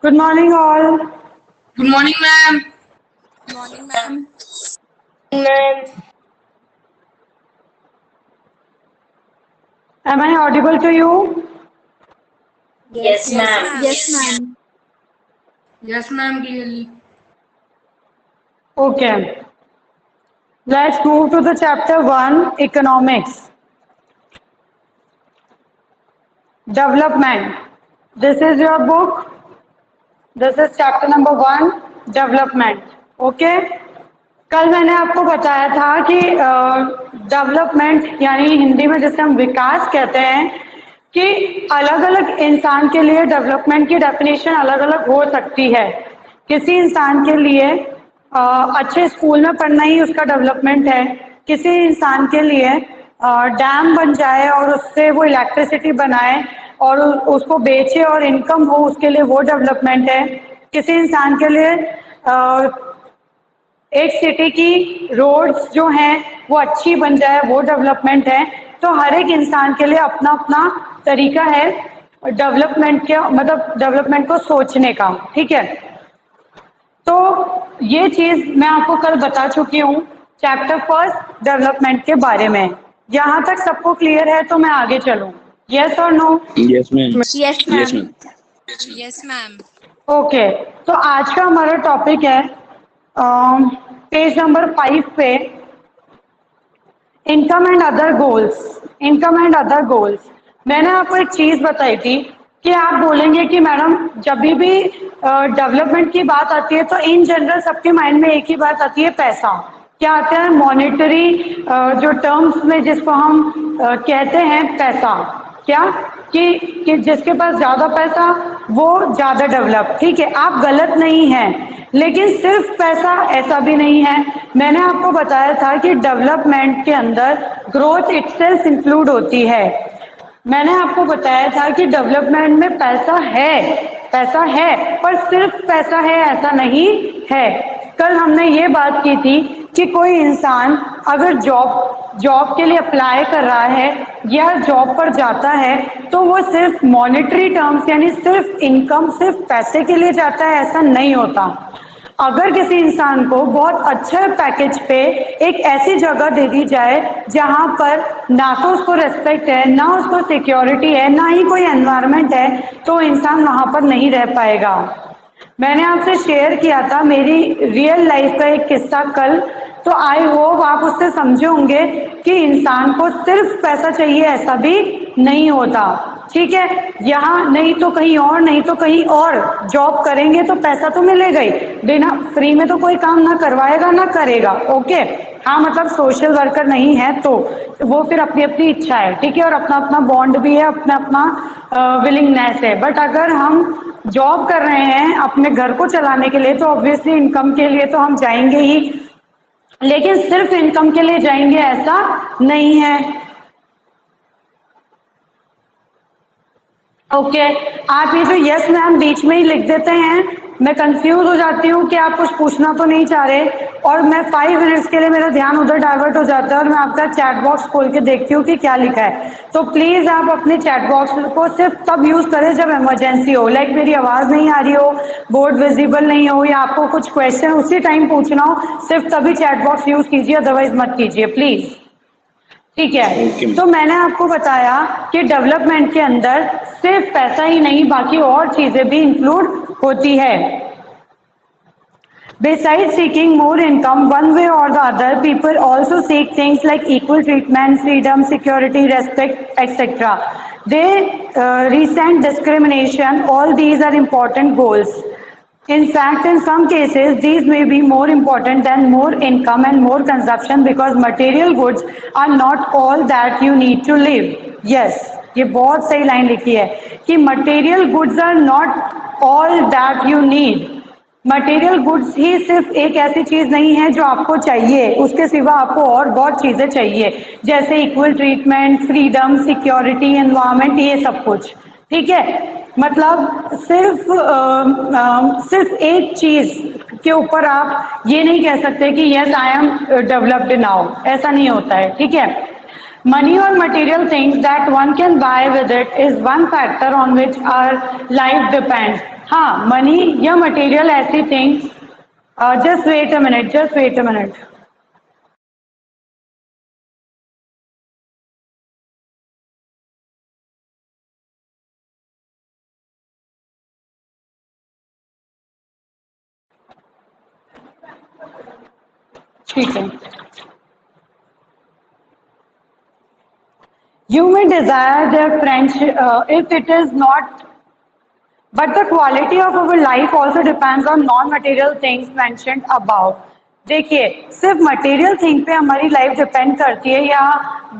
Good morning, all. Good morning, ma'am. Morning, ma'am. Ma'am. Am I audible to you? Yes, Yes, ma'am. ma'am. Yes, ma'am. Yes, ma'am, clearly. Okay. Let's move to the chapter 1 Economics. Development. This is your book. This is chapter number 1 Development. Okay. कल मैंने आपको बताया था कि development यानी हिंदी में जिसे हम विकास कहते हैं कि अलग अलग इंसान के लिए डेवलपमेंट की डेफिनेशन अलग अलग हो सकती है। किसी इंसान के लिए अच्छे स्कूल में पढ़ना ही उसका डेवलपमेंट है। किसी इंसान के लिए डैम बन जाए और उससे वो इलेक्ट्रिसिटी बनाए और उसको बेचे और इनकम हो, उसके लिए वो डेवलपमेंट है। किसी इंसान के लिए एक सिटी की रोड्स जो हैं वो अच्छी बन जाए, वो डेवलपमेंट है। तो हर एक इंसान के लिए अपना अपना तरीका है डेवलपमेंट के, मतलब डेवलपमेंट को सोचने का। ठीक है, तो ये चीज मैं आपको कल बता चुकी हूँ चैप्टर फर्स्ट डेवलपमेंट के बारे में। यहाँ तक सबको क्लियर है तो मैं आगे चलूँ? यस और no? Yes, ma'am. Yes, Yes, ma'am. ma'am. Yes, ma'am. Okay, तो आज का हमारा टॉपिक है पेज नंबर 5 पे income and other goals. Income and other goals, मैंने आपको एक चीज बताई थी कि आप बोलेंगे कि मैडम जब भी डेवलपमेंट की बात आती है तो इन जनरल सबके माइंड में एक ही बात आती है, पैसा। क्या आता है? मॉनेटरी जो टर्म्स में जिसको हम कहते हैं पैसा। क्या कि जिसके पास ज्यादा पैसा वो ज्यादा डेवलप। ठीक है, आप गलत नहीं हैं, लेकिन सिर्फ पैसा ऐसा भी नहीं है। मैंने आपको बताया था कि डेवलपमेंट के अंदर ग्रोथ इटसेल्फ इंक्लूड होती है। मैंने आपको बताया था कि डेवलपमेंट में पैसा है, पर सिर्फ पैसा है ऐसा नहीं है। कल हमने ये बात की थी कि कोई इंसान अगर जॉब के लिए अप्लाई कर रहा है या जॉब पर जाता है तो वो सिर्फ मॉनेटरी टर्म्स यानी सिर्फ इनकम, सिर्फ पैसे के लिए जाता है, ऐसा नहीं होता। अगर किसी इंसान को बहुत अच्छे पैकेज पे एक ऐसी जगह दे दी जाए जहां पर ना तो उसको रेस्पेक्ट है, ना उसको सिक्योरिटी है, ना ही कोई एनवायरनमेंट है, तो इंसान वहां पर नहीं रह पाएगा। मैंने आपसे शेयर किया था मेरी रियल लाइफ का एक किस्सा कल, तो आई होप आप उससे समझे होंगे कि इंसान को सिर्फ पैसा चाहिए ऐसा भी नहीं होता। ठीक है, यहाँ नहीं तो कहीं और, नहीं तो कहीं और जॉब करेंगे तो पैसा तो मिलेगा ही, बिना फ्री में तो कोई काम ना करवाएगा ना करेगा। ओके, हाँ, मतलब सोशल वर्कर नहीं है तो वो फिर अपनी अपनी इच्छा है। ठीक है, और अपना अपना बॉन्ड भी है, अपना अपना विलिंगनेस है। बट अगर हम जॉब कर रहे हैं अपने घर को चलाने के लिए तो ऑब्वियसली इनकम के लिए तो हम जाएंगे ही, लेकिन सिर्फ इनकम के लिए जाएंगे ऐसा नहीं है। ओके, आप ये जो यस मैम बीच में ही लिख देते हैं, मैं कंफ्यूज हो जाती हूँ कि आप कुछ पूछना तो नहीं चाह रहे, और मैं 5 मिनट्स के लिए मेरा ध्यान उधर डाइवर्ट हो जाता है और मैं आपका चैट बॉक्स खोल के देखती हूँ कि क्या लिखा है। तो प्लीज आप अपने चैट बॉक्स को सिर्फ तब यूज करें जब इमरजेंसी हो, लाइक मेरी आवाज नहीं आ रही हो, बोर्ड विजिबल नहीं हो, या आपको कुछ क्वेश्चन उसी टाइम पूछना हो, सिर्फ तभी चैट बॉक्स यूज कीजिए, अदरवाइज मत कीजिए प्लीज। ठीक है, Okay, तो मैंने आपको बताया कि डेवलपमेंट के अंदर सिर्फ पैसा ही नहीं बाकी और चीजें भी इंक्लूड होती है। Besides seeking more income, one way or the other, people also seek things like equal treatment, freedom, security, respect, etc. They resent discrimination. All these are important goals. In fact, in some cases, these may be more important than more income and more consumption because material goods are not all that you need to live. Yes, ये बहुत सही line लिखी है कि material goods are not all that you need. Material goods ही सिर्फ एक ऐसी चीज नहीं है जो आपको चाहिए, उसके सिवा आपको और बहुत चीजें चाहिए, जैसे equal treatment, freedom, security, environment, ये सब कुछ। ठीक है, मतलब सिर्फ एक चीज के ऊपर आप ये नहीं कह सकते कि yes I am developed now, ऐसा नहीं होता है। ठीक है, money or material things that one can buy with it is one factor on which our life depends. हाँ, मनी या मटेरियल ऐसी things, just wait a minute, just wait a minute. ठीक है। You may desire their friendship if it is not, but the quality of our life also depends on non-material things mentioned above. देखिए, सिर्फ material thing पे हमारी life depend करती है या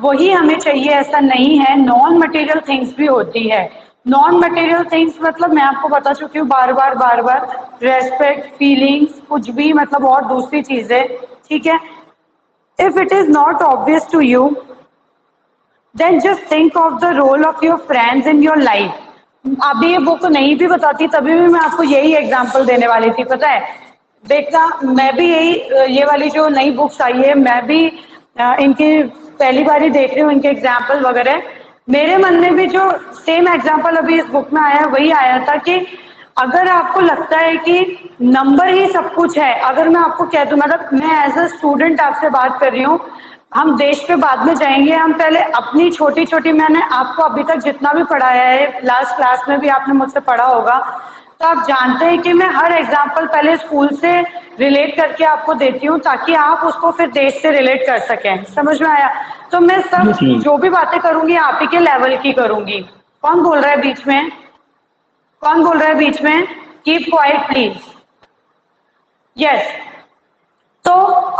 वही हमें चाहिए ऐसा नहीं है, नॉन मटेरियल थिंग्स भी होती है। नॉन मटेरियल थिंग्स मतलब मैं आपको बता चुकी हूँ बार बार, रेस्पेक्ट, फीलिंग्स, कुछ भी मतलब और दूसरी चीजें, ठीक है। If it is not obvious to you, then just think of the role of your friends in your life. अभी ये बुक नहीं भी बताती तभी भी मैं आपको यही एग्जांपल देने वाली थी, पता है। देखना, मैं भी यही, ये वाली जो नई बुक्स आई है मैं भी इनकी पहली बार ही देख रही हूँ, इनके एग्जाम्पल वगैरह। मेरे मन में भी जो सेम एग्जाम्पल अभी इस बुक में आया है वही आया था कि अगर आपको लगता है कि नंबर ही सब कुछ है, अगर मैं आपको कह दूं, मतलब मैं एज अ स्टूडेंट आपसे बात कर रही हूँ, हम देश पे बाद में जाएंगे, हम पहले अपनी छोटी छोटी, मैंने आपको अभी तक जितना भी पढ़ाया है, लास्ट क्लास में भी आपने मुझसे पढ़ा होगा, तो आप जानते हैं कि मैं हर एग्जाम्पल पहले स्कूल से रिलेट करके आपको देती हूँ ताकि आप उसको फिर देश से रिलेट कर सकें। समझ में आया? तो मैं सब जो भी बातें करूंगी आप ही के लेवल की करूंगी। कौन बोल रहा है बीच में? कौन बोल रहा है बीच में? Keep quiet please. यस। तो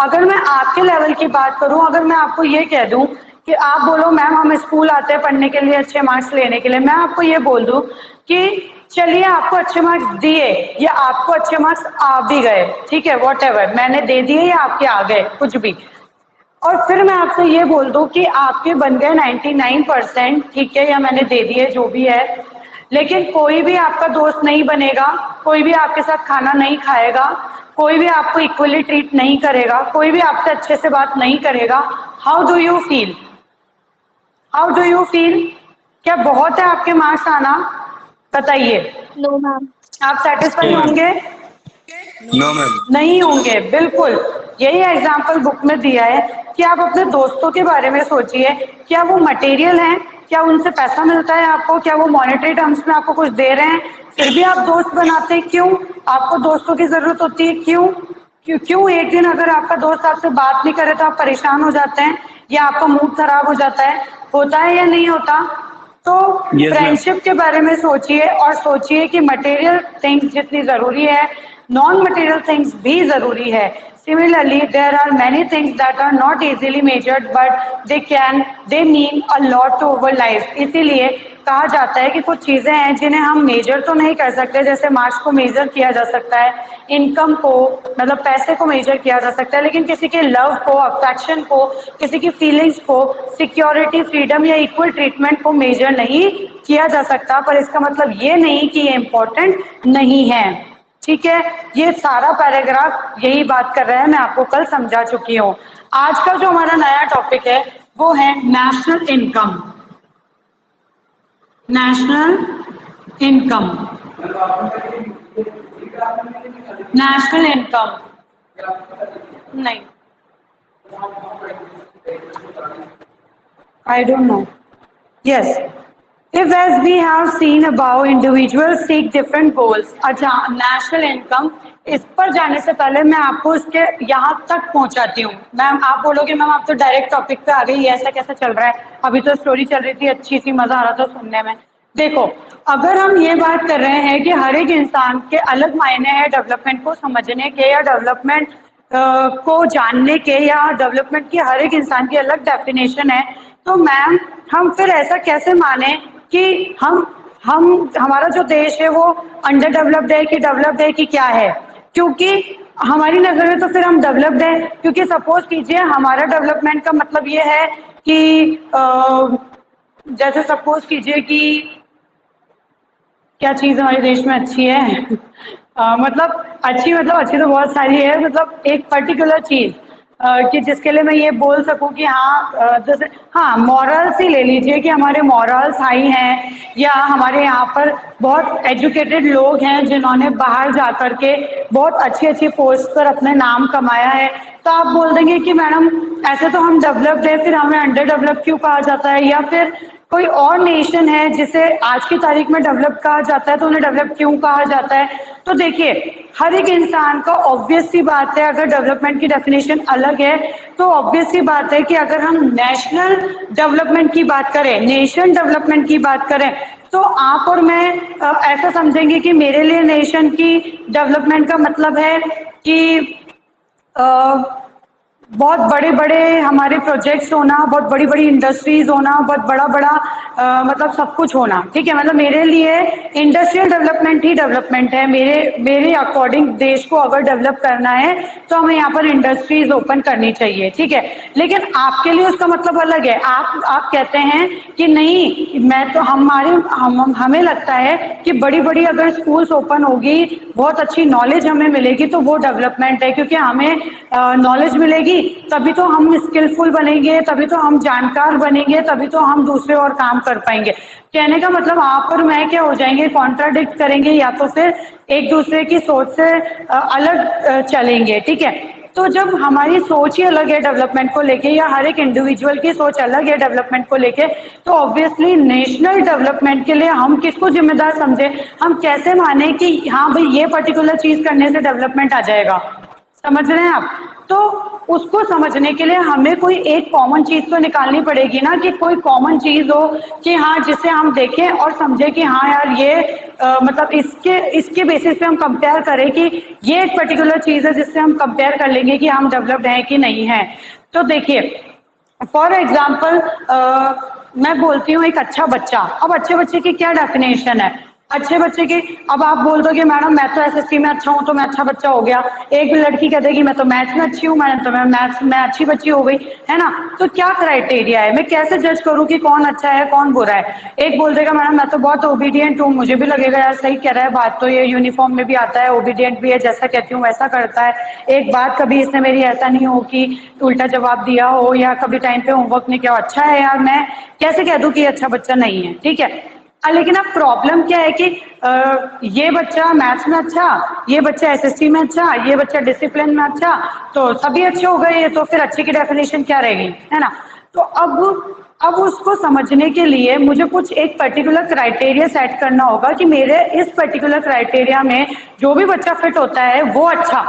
अगर मैं आपके लेवल की बात करूं, अगर मैं आपको ये कह दूं कि आप बोलो मैम हम स्कूल आते हैं पढ़ने के लिए, अच्छे मार्क्स लेने के लिए, मैं आपको ये बोल दूं कि चलिए आपको अच्छे मार्क्स दिए या आपको अच्छे मार्क्स आ भी गए, ठीक है, वॉट एवर, मैंने दे दिए या आपके आ गए, कुछ भी, और फिर मैं आपसे ये बोल दूं कि आपके बन गए 99%, ठीक है, या मैंने दे दिए जो भी है, लेकिन कोई भी आपका दोस्त नहीं बनेगा, कोई भी आपके साथ खाना नहीं खाएगा, कोई भी आपको इक्वली ट्रीट नहीं करेगा, कोई भी आपसे अच्छे से बात नहीं करेगा, how do you feel? How do you feel? क्या बहुत है आपके मार्क्स आना? बताइए। No, ma'am. आप सेटिस्फाई होंगे? No ma'am. नहीं होंगे, बिल्कुल। यही एग्जाम्पल बुक में दिया है कि आप अपने दोस्तों के बारे में सोचिए, क्या वो मटेरियल हैं? क्या उनसे पैसा मिलता है आपको? क्या वो मॉनेटरी टर्म्स में आपको कुछ दे रहे हैं? फिर भी आप दोस्त बनाते हैं, क्यों? आपको दोस्तों की जरूरत होती है, क्यों? क्यों एक दिन अगर आपका दोस्त आपसे बात नहीं करे तो आप परेशान हो जाते हैं या आपका मूड खराब हो जाता है? होता है या नहीं होता? तो फ्रेंडशिप के बारे में सोचिए और सोचिए कि मटेरियल थिंग्स जितनी जरूरी है, नॉन मटेरियल थिंग्स भी जरूरी है। Similarly there are many things that are not easily measured but they mean a lot to our life. इसीलिए कहा जाता है कि कुछ चीजें हैं जिन्हें हम मेजर तो नहीं कर सकते, जैसे मार्क्स को मेजर किया जा सकता है, इनकम को मतलब पैसे को मेजर किया जा सकता है, लेकिन किसी के लव को, अफेक्शन को, किसी की फीलिंग्स को, सिक्योरिटी, फ्रीडम या इक्वल ट्रीटमेंट को मेजर नहीं किया जा सकता। पर इसका मतलब ये नहीं कि ये इम्पोर्टेंट नहीं है, ठीक है। ये सारा पैराग्राफ यही बात कर रहा है, मैं आपको कल समझा चुकी हूँ। आज का जो हमारा नया टॉपिक है वो है national income. National income, national income नहीं, I don't know. Yes. If as we have seen above, individuals seek different goals. अच्छा, नेशनल इनकम, इस पर जाने से पहले मैं आपको इसके यहाँ तक पहुंचाती हूँ। मैम आप बोलोगे मैम आप तो डायरेक्ट टॉपिक पे आ गई, ऐसा कैसा चल रहा है? अभी तो स्टोरी चल रही थी, अच्छी सी, मजा आ रहा था सुनने में। देखो, अगर हम ये बात कर रहे हैं कि हर एक इंसान के अलग मायने हैं डेवलपमेंट को समझने के या डेवलपमेंट को जानने के, या डेवलपमेंट की हर एक इंसान की अलग डेफिनेशन है, तो मैम हम फिर ऐसा कैसे माने कि हम हमारा जो देश है वो अंडर डेवलप्ड है कि डेवलप्ड है कि क्या है? क्योंकि हमारी नजर में तो फिर हम डेवलप्ड है, क्योंकि सपोज कीजिए हमारा डेवलपमेंट का मतलब ये है कि जैसे सपोज कीजिए कि क्या चीज हमारे देश में अच्छी है? मतलब अच्छी तो बहुत सारी है, मतलब एक पर्टिकुलर चीज कि जिसके लिए मैं ये बोल सकूं कि हाँ, जैसे हाँ मॉरल्स ही ले लीजिए कि हमारे मॉरल्स हाई हैं, या हमारे यहाँ पर बहुत एजुकेटेड लोग हैं जिन्होंने बाहर जा कर के बहुत अच्छी अच्छी पोस्ट पर अपने नाम कमाया है, तो आप बोल देंगे कि मैडम ऐसे तो हम डेवलप्ड है, फिर हमें अंडर डेवलप क्यों कहा जाता है, या फिर कोई और नेशन है जिसे आज की तारीख में डेवलप कहा जाता है तो उन्हें डेवलप क्यों कहा जाता है। तो देखिए, हर एक इंसान का ऑब्वियस सी बात है, अगर डेवलपमेंट की डेफिनेशन अलग है तो ऑब्वियस सी बात है कि अगर हम नेशनल डेवलपमेंट की बात करें, नेशन डेवलपमेंट की बात करें, तो आप और मैं ऐसा समझेंगे कि मेरे लिए नेशन की डेवलपमेंट का मतलब है कि बहुत बड़े बड़े हमारे प्रोजेक्ट्स होना, बहुत बड़ी बड़ी इंडस्ट्रीज होना, बहुत बड़ा बड़ा मतलब सब कुछ होना, ठीक है। मतलब मेरे लिए इंडस्ट्रियल डेवलपमेंट ही डेवलपमेंट है। मेरे अकॉर्डिंग देश को अगर डेवलप करना है तो हमें यहाँ पर इंडस्ट्रीज ओपन करनी चाहिए, ठीक है। लेकिन आपके लिए उसका मतलब अलग है। आप कहते हैं कि नहीं, मैं तो हमें लगता है कि बड़ी बड़ी अगर स्कूल्स ओपन होगी, बहुत अच्छी नॉलेज हमें मिलेगी तो वो डेवलपमेंट है, क्योंकि हमें नॉलेज मिलेगी तभी तो हम स्किलफुल बनेंगे, तभी तो हम जानकार बनेंगे, तभी तो हम दूसरे और काम कर पाएंगे। कहने का मतलब आप और मैं क्या हो जाएंगे, कॉन्ट्राडिक्ट करेंगे या तो फिर एक दूसरे की सोच से अलग चलेंगे, ठीक है। तो जब हमारी सोच ही अलग है डेवलपमेंट को लेके, या हर एक इंडिविजुअल की सोच अलग है डेवलपमेंट को लेके, तो ऑब्वियसली नेशनल डेवलपमेंट के लिए हम किसको जिम्मेदार समझे, हम कैसे माने कि हाँ भाई ये पर्टिकुलर चीज करने से डेवलपमेंट आ जाएगा। समझ रहे हैं आप? तो उसको समझने के लिए हमें कोई एक कॉमन चीज तो निकालनी पड़ेगी ना, कि कोई कॉमन चीज हो कि हाँ जिसे हम देखें और समझे कि हाँ यार ये मतलब इसके बेसिस पे हम कंपेयर करें कि ये एक पर्टिकुलर चीज है जिससे हम कंपेयर कर लेंगे कि हम डेवलप्ड हैं कि नहीं है। तो देखिए, फॉर एग्जाम्पल मैं बोलती हूँ एक अच्छा बच्चा। अब अच्छे बच्चे की क्या डेफिनेशन है? अच्छे बच्चे की, अब आप बोल दो कि मैडम मैं तो एसएससी में अच्छा हूँ तो मैं अच्छा बच्चा हो गया। एक लड़की कह देगी मैं तो मैथ्स में अच्छी हूँ, मैं मैथ्स में अच्छी बच्ची हो गई, है ना। तो क्या क्राइटेरिया है, मैं कैसे जज करूँ कि कौन अच्छा है कौन बुरा है? एक बोल देगा मैडम मैं तो बहुत ओबीडियंट हूँ, मुझे भी लगेगा यार सही कह रहा है, बात तो ये यूनिफॉर्म में भी आता है, ओबीडियंट भी है, जैसा कहती हूँ वैसा करता है। एक बात कभी इसने मेरी ऐसा नहीं हो कि उल्टा जवाब दिया हो, या कभी टाइम पे होमवर्क नहीं किया, अच्छा है यार, मैं कैसे कह दूं कि अच्छा बच्चा नहीं है, ठीक है। लेकिन अब प्रॉब्लम क्या है कि ये बच्चा मैथ्स में अच्छा, ये बच्चा एसएससी में अच्छा, ये बच्चा डिसिप्लिन में अच्छा, तो सभी अच्छे हो गए, तो फिर अच्छे की डेफिनेशन क्या रहेगी, है ना। तो अब उसको समझने के लिए मुझे कुछ एक पर्टिकुलर क्राइटेरिया सेट करना होगा कि मेरे इस पर्टिकुलर क्राइटेरिया में जो भी बच्चा फिट होता है वो अच्छा।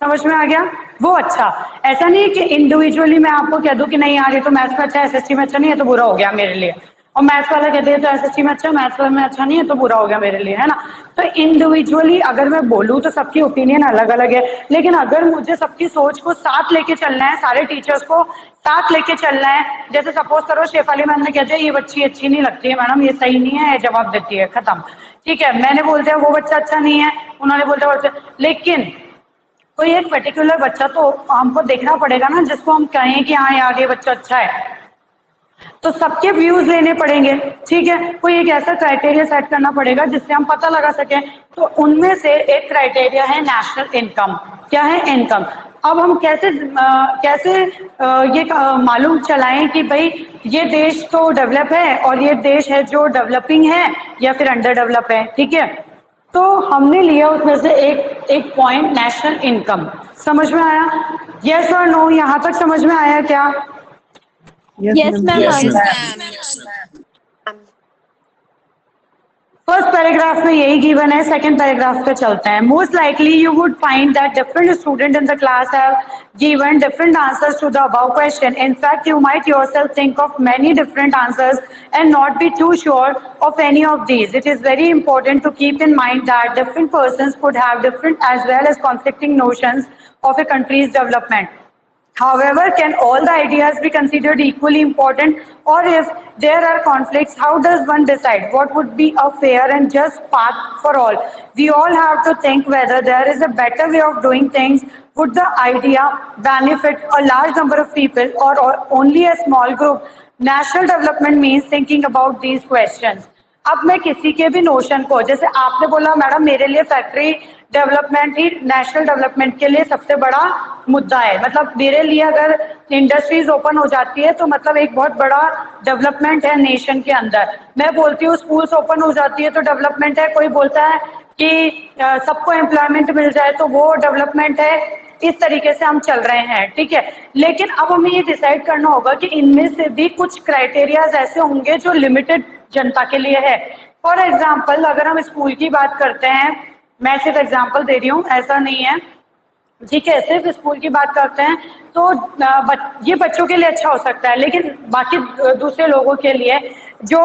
समझ में आ गया? वो अच्छा। ऐसा नहीं है कि इंडिविजुअली मैं आपको कह दूं कि नहीं यार ये तो मैथ्स में अच्छा है, एसएससी में अच्छा नहीं है तो बुरा हो गया मेरे लिए, और मैथ्स वाला कहते हैं तो एसएससी में अच्छा, मैथ्स वाला में अच्छा नहीं है तो बुरा हो गया मेरे लिए, है ना। तो इंडिविजुअली अगर मैं बोलूँ तो सबकी ओपिनियन अलग अलग है, लेकिन अगर मुझे सबकी सोच को साथ लेके चलना है, सारे टीचर्स को साथ लेके चलना है, जैसे सपोज करो शेफाली मैम ने कहते हैं ये बच्ची अच्छी नहीं लगती है मैडम, ये सही नहीं है, जवाब देती है, खत्म, ठीक है। मैंने बोल दिया वो बच्चा अच्छा नहीं है, उन्होंने बोल दिया बच्चा, लेकिन कोई एक पर्टिकुलर बच्चा तो हमको देखना पड़ेगा ना जिसको हम कहें कि हाँ यार ये बच्चा अच्छा है, तो सबके व्यूज लेने पड़ेंगे, ठीक है। कोई एक ऐसा क्राइटेरिया सेट करना पड़ेगा जिससे हम पता लगा सकें। तो उनमें से एक क्राइटेरिया है नेशनल इनकम। क्या है? इनकम। अब हम कैसे ये मालूम चलाएं कि भाई ये देश तो डेवलप है और ये देश है जो डेवलपिंग है या फिर अंडर डेवलप है, ठीक है। तो हमने लिया उसमें से एक पॉइंट नेशनल इनकम। समझ में आया? यस और नो? यहाँ तक समझ में आया क्या? Yes, ma'am. Yes, Yes, ma'am. ma'am. First paragraph में यही गिवन है, सेकंड पैराग्राफ पे चलते हैं। Most likely you would find that different student in the class have given different answers to the above question. In fact, you might yourself think of many different answers and not be too sure of any of these. It is very important to keep in mind that different persons could have different as well as conflicting notions of a country's development. However, can all the ideas be considered equally important? Or if there are conflicts, how does one decide what would be a fair and just path for all? We all have to think whether there is a better way of doing things. Would the idea benefit a large number of people or only a small group? National development means thinking about these questions. अब मैं किसी के भी notion को, जैसे आपने बोला madam मेरे लिए फैक्ट्री डेवलपमेंट ही नेशनल डेवलपमेंट के लिए सबसे बड़ा मुद्दा है। मतलब मेरे लिए अगर इंडस्ट्रीज ओपन हो जाती है तो मतलब एक बहुत बड़ा डेवलपमेंट है नेशन के अंदर। मैं बोलती हूँ स्कूल्स ओपन हो जाती है तो डेवलपमेंट है, कोई बोलता है कि सबको एम्प्लॉयमेंट मिल जाए तो वो डेवलपमेंट है। इस तरीके से हम चल रहे हैं, ठीक है। लेकिन अब हमें ये डिसाइड करना होगा कि इनमें से भी कुछ क्राइटेरियाज ऐसे होंगे जो लिमिटेड जनता के लिए है। फॉर एग्जाम्पल अगर हम स्कूल की बात करते हैं, मैं सिर्फ एग्जाम्पल दे रही हूँ, ऐसा नहीं है, ठीक है, सिर्फ स्कूल की बात करते हैं तो ये बच्चों के लिए अच्छा हो सकता है, लेकिन बाकी दूसरे लोगों के लिए जो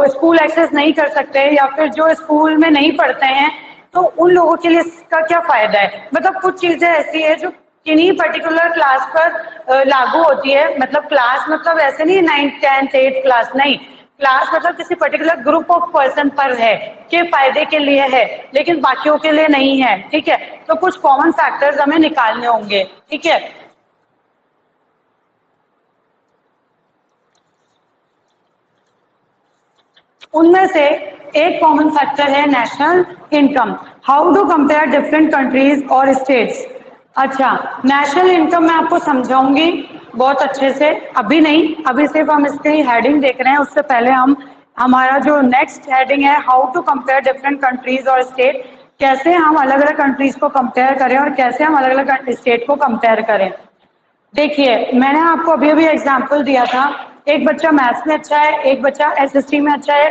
स्कूल एक्सेस नहीं कर सकते या फिर जो स्कूल में नहीं पढ़ते हैं, तो उन लोगों के लिए इसका क्या फायदा है। मतलब कुछ चीजें ऐसी है जो किन्हीं पर्टिकुलर क्लास पर लागू होती है। मतलब क्लास मतलब ऐसे नहीं 9th 10th 8th क्लास, नहीं, क्लास मतलब किसी पर्टिकुलर ग्रुप ऑफ पर्सन पर है, के फायदे के लिए है, लेकिन बाकियों के लिए नहीं है, ठीक है। तो कुछ कॉमन फैक्टर्स हमें निकालने होंगे, ठीक है। उनमें से एक कॉमन फैक्टर है national income. How to compare different countries और स्टेट्स। अच्छा, नेशनल इनकम मैं आपको समझाऊंगी बहुत अच्छे से, अभी नहीं, अभी सिर्फ हम इसकी हेडिंग देख रहे हैं। उससे पहले हमारा जो नेक्स्ट हेडिंग है how to compare different countries और स्टेट, कैसे हम अलग अलग कंट्रीज को कंपेयर करें और कैसे हम अलग अलग स्टेट को कंपेयर करें। देखिए, मैंने आपको अभी अभी एग्जाम्पल दिया था, एक बच्चा मैथ्स में अच्छा है, एक बच्चा एसएसटी में अच्छा है,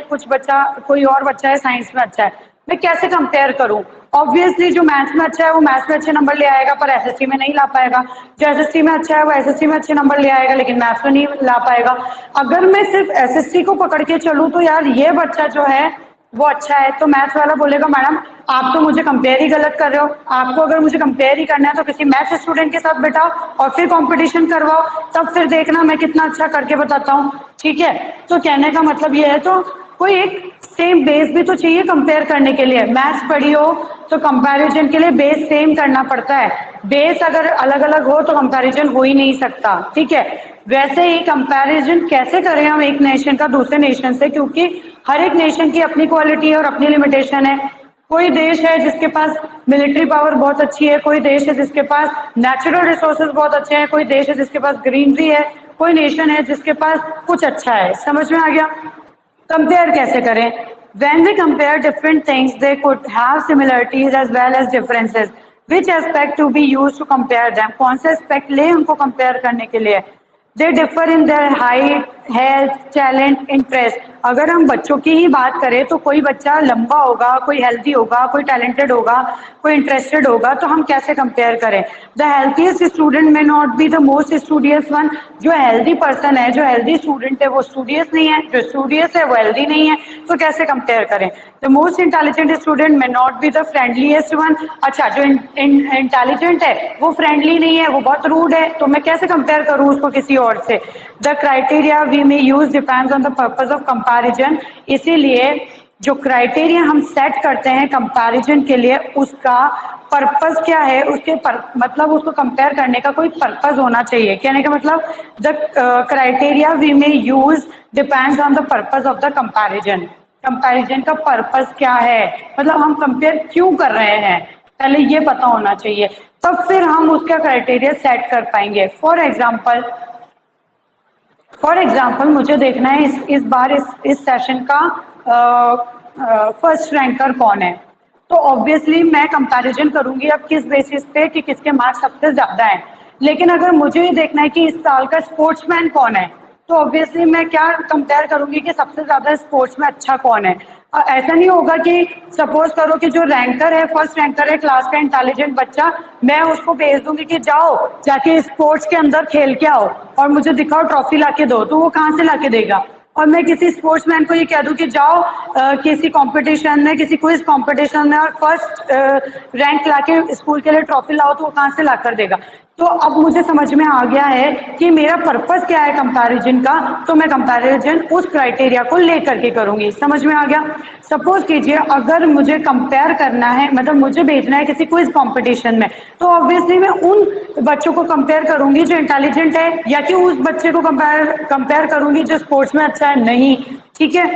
कोई और बच्चा है साइंस में अच्छा है। मैं कैसे कंपेयर करूं। ऑब्वियसली जो मैथ्स में अच्छा है वो मैथ्स में अच्छे नंबर ले आएगा पर एसएसटी में नहीं ला पाएगा, जो एसएसटी में अच्छा है वो एसएसटी में अच्छे नंबर ले आएगा लेकिन मैथ्स में नहीं ला पाएगा। अगर मैं सिर्फ एसएसटी को पकड़ के चलूं तो यार ये बच्चा जो है वो अच्छा है, तो मैथ्स वाला बोलेगा मैडम आप तो मुझे कंपेयर ही गलत कर रहे हो। आपको अगर मुझे कंपेयर ही करना है तो किसी मैथ्स स्टूडेंट के साथ बैठाओ और फिर कंपटीशन करवाओ, तब फिर देखना मैं कितना अच्छा करके बताता हूँ, ठीक है। तो कहने का मतलब ये है, तो कोई एक सेम बेस भी तो चाहिए कंपेयर करने के लिए। मैथ्स पढ़ी हो तो कंपैरिजन के लिए बेस सेम करना पड़ता है, बेस अगर अलग अलग हो तो कंपैरिजन हो ही नहीं सकता, ठीक है। वैसे ही कंपैरिजन कैसे करें हम एक नेशन का दूसरे नेशन से, क्योंकि हर एक नेशन की अपनी क्वालिटी है और अपनी लिमिटेशन है। कोई देश है जिसके पास मिलिट्री पावर बहुत अच्छी है, कोई देश है जिसके पास नेचुरल रिसोर्सेज बहुत अच्छे हैं, कोई देश है जिसके पास ग्रीनरी है, कोई नेशन है जिसके पास कुछ अच्छा है। समझ में आ गया। कंपेयर कैसे करें। When we compare different things, they could have similarities as well as differences. Which aspect to be used to compare them? कौन से aspect ले उनको compare करने के लिए। They differ in their height, health, talent, interest. अगर हम बच्चों की ही बात करें तो कोई बच्चा लंबा होगा, कोई हेल्दी होगा, कोई टैलेंटेड होगा, कोई इंटरेस्टेड होगा, तो हम कैसे कंपेयर करें। द हेल्थीएस्ट स्टूडेंट में not be the most studious one. जो हेल्दी पर्सन है, जो हेल्दी स्टूडेंट है वो स्टूडियस नहीं है, जो स्टूडियस है वो हेल्दी नहीं है, तो कैसे कंपेयर करें। द मोस्ट इंटेलिजेंट स्टूडेंट में नॉट बी द फ्रेंडलीएस्ट वन। अच्छा, जो इंटेलिजेंट है वो फ्रेंडली नहीं है, वो बहुत रूड है, तो मैं कैसे कंपेयर करूँ उसको किसी और से। The criteria we may use depends on the purpose of comparison. इसीलिए जो क्राइटेरिया हम सेट करते हैं कंपैरिजन के लिए, उसका पर्पस क्या है, मतलब उसको कंपेयर करने का कोई पर्पस होना चाहिए। कहने का मतलब the criteria we may use depends on the purpose of the comparison. Comparison का पर्पस क्या है, मतलब हम कंपेयर क्यों कर रहे हैं, पहले ये पता होना चाहिए, तब फिर हम उसका क्राइटेरिया सेट कर पाएंगे। फॉर एग्जाम्पल मुझे देखना है इस बार इस सेशन का फर्स्ट रैंकर कौन है। तो ऑब्वियसली मैं कंपैरिजन करूंगी अब किस बेसिस पे कि किसके मार्क्स सबसे ज्यादा हैं। लेकिन अगर मुझे ये देखना है कि इस साल का स्पोर्ट्समैन कौन है, तो ऑब्वियसली मैं क्या कंपेयर करूंगी कि सबसे ज्यादा स्पोर्ट्स में अच्छा कौन है। ऐसा नहीं होगा कि सपोज करो कि जो रैंकर है, फर्स्ट रैंकर है क्लास का, इंटेलिजेंट बच्चा, मैं उसको भेज दूंगी कि जाओ जाके स्पोर्ट्स के अंदर खेल के आओ और मुझे दिखाओ ट्रॉफी लाके दो, तो वो कहाँ से लाके देगा। और मैं किसी स्पोर्ट्समैन को ये कह दूं कि जाओ किसी कंपटीशन में, किसी क्विज कंपटीशन में और फर्स्ट रैंक लाके स्कूल के लिए ट्रॉफी लाओ, तो वो कहाँ से ला कर देगा। तो अब मुझे समझ में आ गया है कि मेरा पर्पस क्या है कंपैरिजन का, तो मैं कंपैरिजन उस क्राइटेरिया को लेकर के करूंगी। समझ में आ गया। सपोज कीजिए अगर मुझे कंपेयर करना है, मतलब मुझे भेजना है किसी क्विज कंपटीशन में, तो ऑब्वियसली मैं उन बच्चों को कंपेयर करूंगी जो इंटेलिजेंट है, या कि उस बच्चे को कंपेयर करूंगी जो स्पोर्ट्स में अच्छा है। नहीं, ठीक है।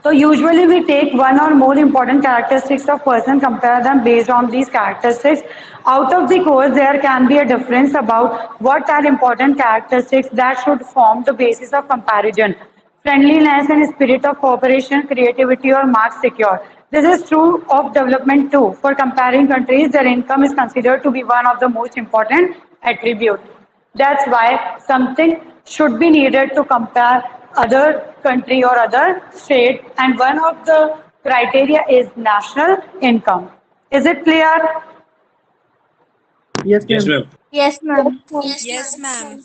So usually we take one or more important characteristics of person, compare them based on these characteristics. Out of the course, there can be a difference about what are important characteristics that should form the basis of comparison. Friendliness and spirit of cooperation, creativity or marks secure. This is true of development too. For comparing countries, their income is considered to be one of the most important attributes. That's why something should be needed to compare other country or other state, and one of the criteria is national income. Is it clear? Yes, Yes, ma'am. ma'am. Yes, ma'am. Yes, ma'am.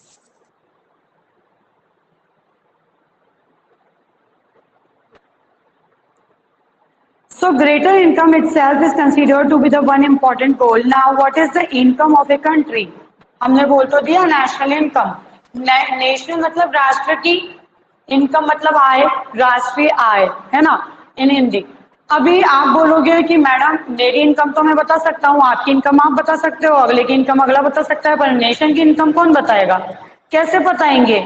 So greater income itself is considered to be the one important goal. Now, what is the income of a country? हमने बोल तो दिया national income. National मतलब राष्ट्र की, income मतलब आय, राष्ट्रीय आय, है ना, इन हिंदी. अभी आप बोलोगे कि मैडम मेरी इनकम तो मैं बता सकता हूँ, आपकी इनकम आप बता सकते हो, अगले की इनकम अगला बता सकता है, पर नेशन की इनकम कौन बताएगा? कैसे बताएंगे?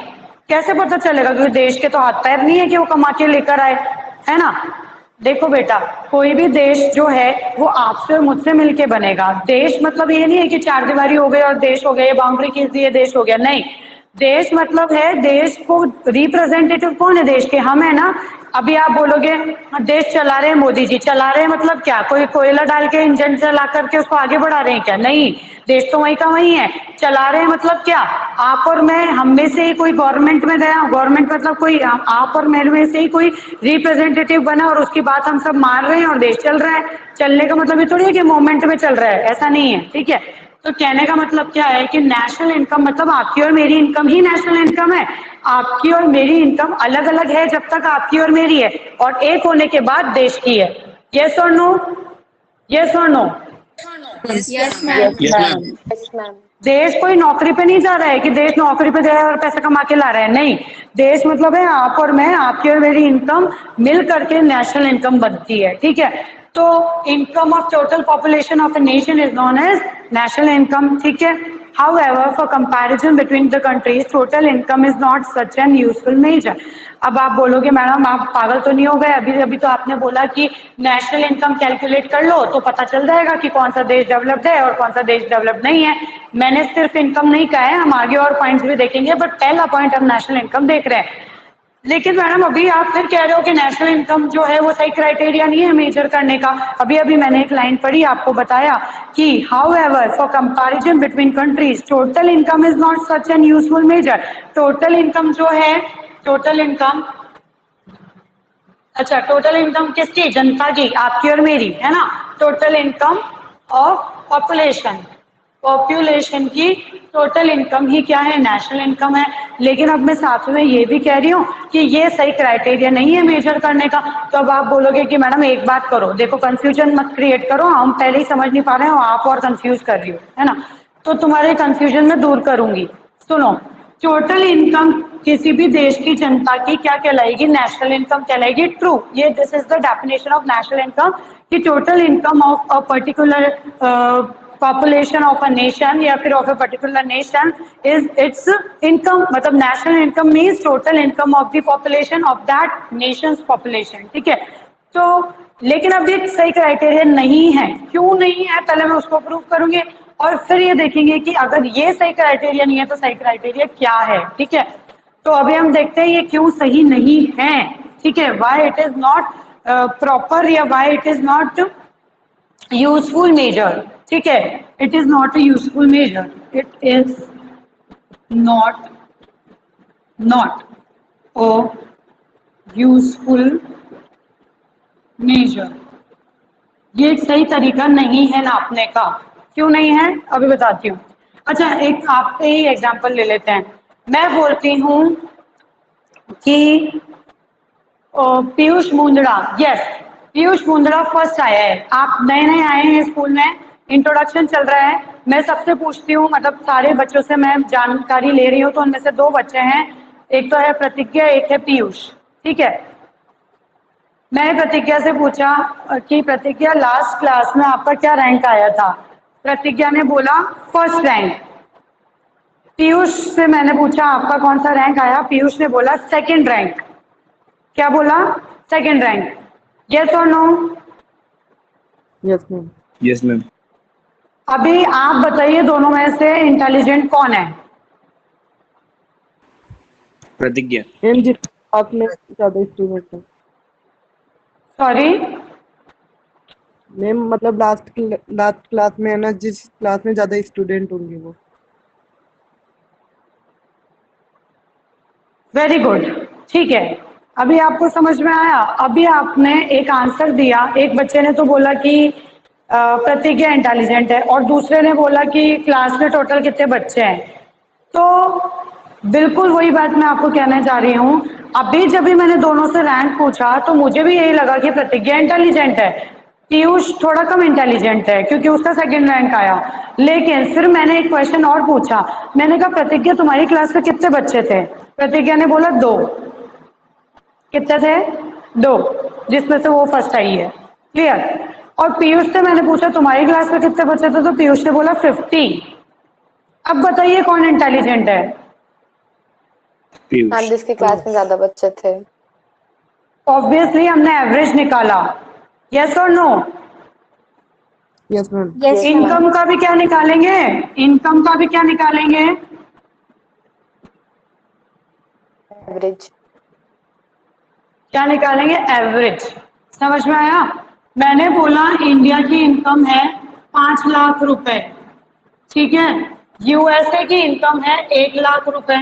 कैसे पता चलेगा? क्योंकि देश के तो हाथ पैर नहीं है कि वो कमा के लेकर आए, है ना. देखो बेटा, कोई भी देश जो है वो आपसे और मुझसे मिलके बनेगा. देश मतलब ये नहीं है कि चार दीवारी हो गई और देश हो गया, ये बाउंड्री खींच दी है देश हो गया, नहीं. देश मतलब है, देश को रिप्रेजेंटेटिव कौन है देश के? हम है ना. अभी आप बोलोगे देश चला रहे हैं मोदी जी, चला रहे हैं मतलब क्या? कोई कोयला डाल के इंजन चला करके उसको आगे बढ़ा रहे हैं क्या? नहीं, देश तो वही का वही है. चला रहे हैं मतलब क्या? आप और मैं, हम में से ही कोई गवर्नमेंट में गया, गवर्नमेंट मतलब कोई आप और मेरे में से ही कोई रिप्रेजेंटेटिव बना और उसकी बात हम सब मान रहे हैं और देश चल रहा है. चलने का मतलब ये थोड़ी है कि मोमेंट में चल रहा है, ऐसा नहीं है. ठीक है, तो कहने का मतलब क्या है कि नेशनल इनकम मतलब आपकी और मेरी इनकम ही नेशनल इनकम है. आपकी और मेरी इनकम अलग अलग है जब तक आपकी और मेरी है, और एक होने के बाद देश की है. यस और नो? यस और no? Yes, ma'am. Yes, ma'am. देश कोई नौकरी पे नहीं जा रहा है कि देश नौकरी पे जा रहा है और पैसा कमा के ला रहा है, नहीं. देश मतलब है आप और मैं, आपकी और मेरी इनकम मिल करके नेशनल इनकम बनती है. ठीक है, तो income of total population of a nation is known as national income. ठीक है. However, for comparison between the countries, total income is not such an useful measure. अब आप बोलोगे मैडम आप पागल तो नहीं हो गए, अभी अभी तो आपने बोला कि नेशनल इनकम कैलकुलेट कर लो तो पता चल जाएगा कि कौन सा देश डेवलप्ड है और कौन सा देश डेवलप्ड नहीं है. मैंने सिर्फ इनकम नहीं कहा है, हम आगे और पॉइंट्स भी देखेंगे, बट पहला पॉइंट हम नेशनल इनकम देख रहे हैं. लेकिन मैडम अभी आप फिर कह रहे हो कि नेशनल इनकम जो है वो सही क्राइटेरिया नहीं है मेजर करने का. अभी अभी मैंने एक लाइन पढ़ी, आपको बताया कि however for comparison between countries total income is not such an useful measure. Total income जो है, टोटल इनकम, अच्छा टोटल इनकम किसकी? जनता की, आपकी और मेरी, है ना. Total income of population, population की टोटल इनकम ही क्या है? नेशनल इनकम है. लेकिन अब मैं साथ में ये भी कह रही हूँ कि ये सही क्राइटेरिया नहीं है मेजर करने का. तो अब आप बोलोगे कि मैडम एक बात करो, देखो कंफ्यूजन मत क्रिएट करो, हम पहले ही समझ नहीं पा रहे हो, आप और कंफ्यूज कर रही हो, है ना. तो तुम्हारे कंफ्यूजन में दूर करूंगी. सुनो, टोटल इनकम किसी भी देश की जनता की क्या कहलाएगी? नेशनल इनकम कहलाएगी. ट्रू, ये this is the definition of national income कि total income of a particular population of a nation या फिर of a particular nation is its income. मतलब national income means total income of the population of that nation's population. ठीक है, तो लेकिन अब ये सही क्राइटेरिया नहीं है. क्यों नहीं है? पहले मैं उसको प्रूव करूंगी और फिर ये देखेंगे कि अगर ये सही क्राइटेरिया नहीं है तो सही क्राइटेरिया क्या है. ठीक है, तो अभी हम देखते हैं ये क्यों सही नहीं है. ठीक है, why it is not proper या why it is not useful measure. ठीक है, it is not a useful measure, it is not a useful measure. ये एक सही तरीका नहीं है नापने का. क्यों नहीं है अभी बताती हूँ. अच्छा, एक आपसे ही एग्जांपल ले लेते हैं. मैं बोलती हूँ कि पीयूष मुंदड़ा, यस पीयूष मुंदड़ा फर्स्ट आया है. आप नए नए आए हैं स्कूल में, इंट्रोडक्शन चल रहा है. मैं सबसे पूछती हूँ, मतलब सारे बच्चों से मैं जानकारी ले रही हूँ, तो उनमें से दो बच्चे हैं, एक तो है प्रतिज्ञा, एक है पीयूष. ठीक है, मैंने प्रतिज्ञा से पूछा कि प्रतिज्ञा लास्ट क्लास में आपका क्या रैंक आया था? प्रतिज्ञा ने बोला फर्स्ट रैंक. पीयूष से मैंने पूछा आपका कौन सा रैंक आया? पीयूष ने बोला सेकंड रैंक. क्या बोला? Second rank? यस और no? Yes, ma'am. Yes, ma'am. अभी आप बताइए दोनों में से इंटेलिजेंट कौन है? प्रतिज्ञा। मैम जिस क्लास में ज़्यादा स्टूडेंट हैं सॉरी, मैम, मतलब लास्ट क्लास में है ना, जिस क्लास में ज़्यादा स्टूडेंट होंगे वो। वेरी गुड, ठीक है। अभी आपको समझ में आया? अभी आपने एक आंसर दिया, एक बच्चे ने तो बोला कि प्रतिज्ञा इंटेलिजेंट है और दूसरे ने बोला कि क्लास में टोटल कितने बच्चे हैं। तो बिल्कुल वही बात मैं आपको कहने जा रही हूँ। अभी जब भी मैंने दोनों से रैंक पूछा तो मुझे भी यही लगा कि प्रतिज्ञा इंटेलिजेंट है, पीयूष थोड़ा कम इंटेलिजेंट है क्योंकि उसका सेकंड रैंक आया। लेकिन फिर मैंने एक क्वेश्चन और पूछा, मैंने कहा प्रतिज्ञा तुम्हारी क्लास में कितने बच्चे थे? प्रतिज्ञा ने बोला 2। कितने थे? 2, जिसमें से वो फर्स्ट आई है। क्लियर? और पीयूष से मैंने पूछा तुम्हारी क्लास में कितने बच्चे थे, तो पीयूष ने बोला 50। अब बताइए कौन इंटेलिजेंट है? मैम जिसकी क्लास में ज्यादा बच्चे थे। ऑब्वियसली हमने एवरेज निकाला। यस और नो? Yes ma'am. इनकम का भी क्या निकालेंगे? इनकम का भी क्या निकालेंगे? एवरेज। क्या निकालेंगे? एवरेज। समझ में आया? मैंने बोला इंडिया की इनकम है 5 लाख रुपए, ठीक है? यूएसए की इनकम है 1 लाख रुपए।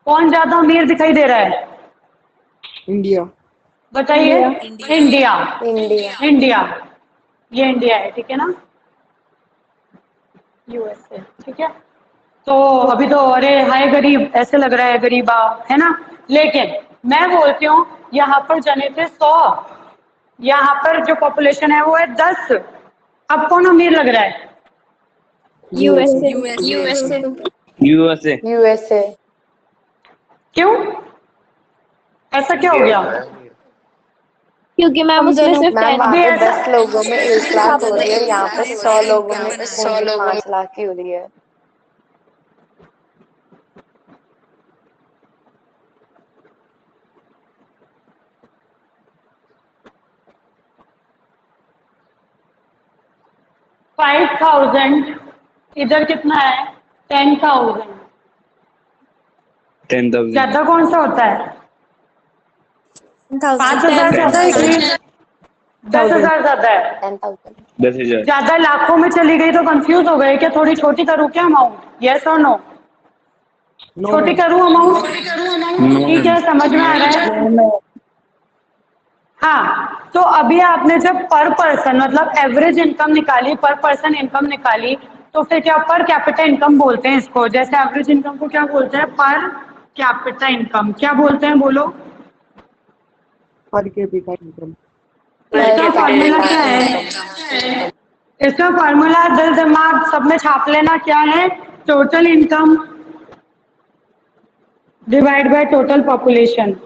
कौन ज्यादा अमीर दिखाई दे रहा है? इंडिया। बताइए। इंडिया। इंडिया। इंडिया, ये इंडिया है, ठीक है ना? यूएसए, ठीक है? तो अभी तो अरे हाय गरीब ऐसे लग रहा है, गरीबा, है ना? लेकिन मैं बोलती हूँ यहाँ पर जने थे 100, यहाँ पर जो पॉपुलेशन है वो है 10। अब कौन अमीर लग रहा है? यूएसए। यूएसए। यूएसए। क्यों? ऐसा क्या हो गया? क्योंकि मैम उसमें सिर्फ मैम 10 वहाँ पे ऐसा 10 लोगों में 1 लाख हो रही है, यहाँ पे 100 लोगों में 5 लाख की हो रही है। $5,000, इधर कितना है? 10,000। 10,000। ज्यादा कौन सा होता है? 5,000 ज्यादा है कि 10,000 ज्यादा है? 10,000। 10,000। ज्यादा लाखों में चली गई तो कंफ्यूज हो गए क्या? थोड़ी छोटी करूँ क्या अमाउंट? यस और नो? छोटी करूँ अमाउंट? ठीक है, समझ में आ रहा है? हाँ, तो अभी आपने जब पर पर्सन मतलब एवरेज इनकम निकाली, पर पर्सन इनकम निकाली, तो फिर क्या पर कैपिटा इनकम बोलते हैं इसको। जैसे एवरेज इनकम को क्या बोलते हैं? पर कैपिटा इनकम। क्या बोलते हैं बोलो? पर कैपिटा इनकम। इसका फॉर्मूला क्या है? इसका फॉर्मूला दिल दिमाग सब में छाप लेना। क्या है? Total income divide by total population.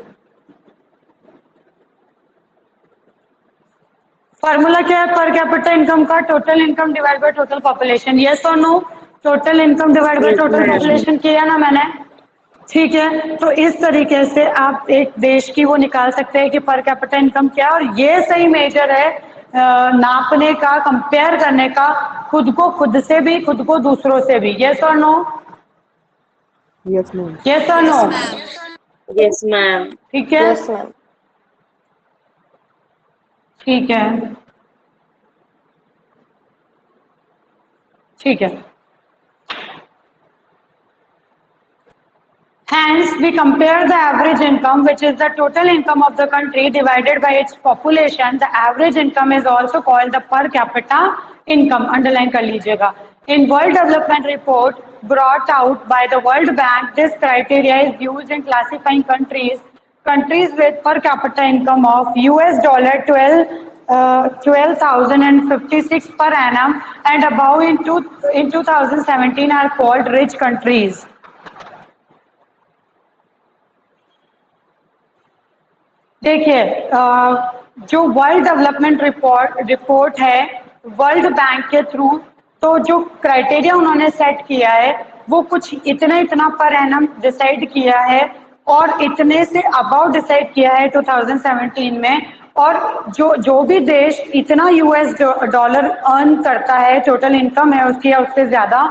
Formula क्या है पर कैपिटा इनकम का? Total income divide by total population. Yes और no? Total income divide by total population किया ना मैंने? ठीक है, तो इस तरीके से आप एक देश की वो निकाल सकते हैं कि पर कैपिटा इनकम क्या है। और ये सही मेजर है नापने का, कंपेयर करने का, खुद को खुद से भी, खुद को दूसरों से भी। यस और नो? Yes ma'am. यस और नो? Yes ma'am. ठीक है, यस मैम। ठीक है, ठीक है। Hence, we compare the average income, which is the total income of the country divided by its population. The average income is also called the per capita income. Underline कर लीजिएगा. In World Development Report brought out by the World Bank, this criteria is used in classifying countries with per capita income of US dollar 12,056 per annum and above in 2017 are called rich countries. देखिए जो world development report है world bank के through, तो जो criteria उन्होंने set किया है वो कुछ इतना इतना पर एनम डिसाइड किया है और इतने से अबाउट डिसाइड किया है 2017 में। और जो भी देश इतना यूएस डॉलर अर्न करता है, टोटल इनकम है उसकी या उससे ज्यादा,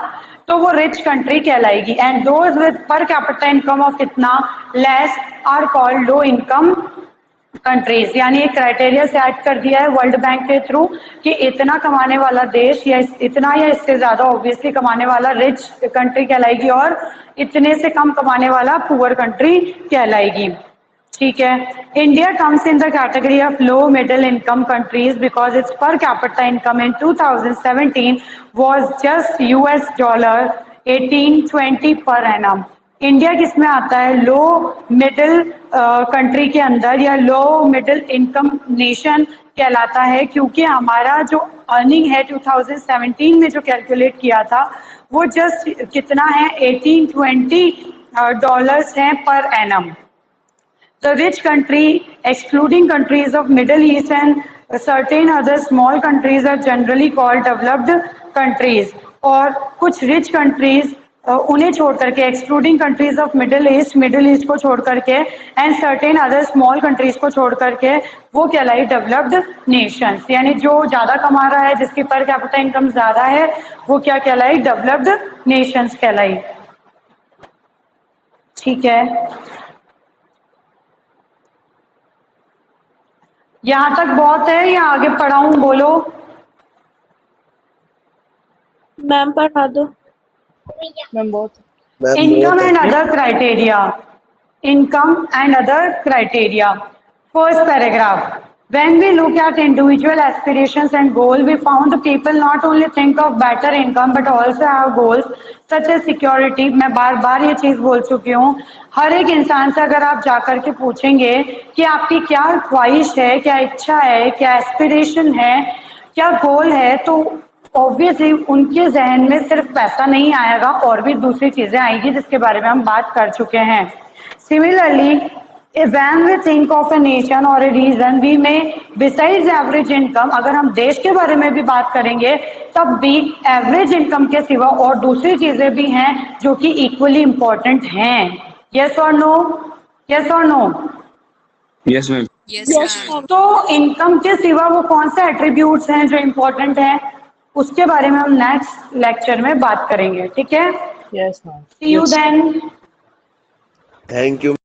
तो वो रिच कंट्री कहलाएगी। And those with per capita income of इतना less are called low income countries. यानी एक क्राइटेरिया से ऐड कर दिया है वर्ल्ड बैंक के थ्रू कि इतना कमाने वाला देश या इतना या इससे ज्यादा ऑब्वियसली कमाने वाला रिच कंट्री कहलाएगी, और इतने से कम कमाने वाला पुअर कंट्री कहलाएगी। ठीक है, India comes in the category of low middle income countries because it's पर capita income in 2017 was just $1820 per annum. India किस में आता है? लो मिडिल कंट्री के अंदर, या लो मिडिल इनकम नेशन कहलाता है, क्योंकि हमारा जो अर्निंग है 2017 में जो कैलकुलेट किया था वो जस्ट कितना है, $1820 है per annum. The rich country, excluding countries of Middle East and certain other small countries, are generally called developed countries. और कुछ rich countries उन्हें छोड़ करके, excluding countries of Middle East को छोड़ करके, and certain other small countries को छोड़ करके, वो कहलाई developed nations। यानी जो ज्यादा कमा रहा है, जिसकी पर कैपिटा इनकम ज्यादा है, वो क्या कहलाई? developed nations कहलाई। ठीक है, यहाँ तक बहुत है या आगे पढ़ाऊं? बोलो मैम पढ़ा दो। मैम बहुत income and other criteria. Income and other criteria, first paragraph. When we look at individual aspirations and goals, we found the people not only think of better income but also have goals such as security। मैं बार बार ये चीज बोल चुकी हूँ, हर एक इंसान से अगर आप जाकर के पूछेंगे कि आपकी क्या ख्वाहिश है, क्या इच्छा है, क्या एस्पिरेशन है, क्या गोल है, तो ऑब्वियसली उनके जहन में सिर्फ पैसा नहीं आएगा, और भी दूसरी चीजें आएगी जिसके बारे में हम बात कर चुके हैं। Similarly, when we think of a nation or a region, we may, besides average income, अगर हम देश के बारे में भी बात करेंगे तब भी एवरेज इनकम के सिवा और दूसरी चीजें भी हैं जो कि इक्वली इम्पोर्टेंट हैं। यस और नो? यस और no? Yes ma'am. Yes, ma'am. तो इनकम के सिवा वो कौन से एट्रीब्यूट्स हैं जो इम्पोर्टेंट हैं, उसके बारे में हम नेक्स्ट लेक्चर में बात करेंगे। ठीक है, yes ma'am. See you then. Thank you.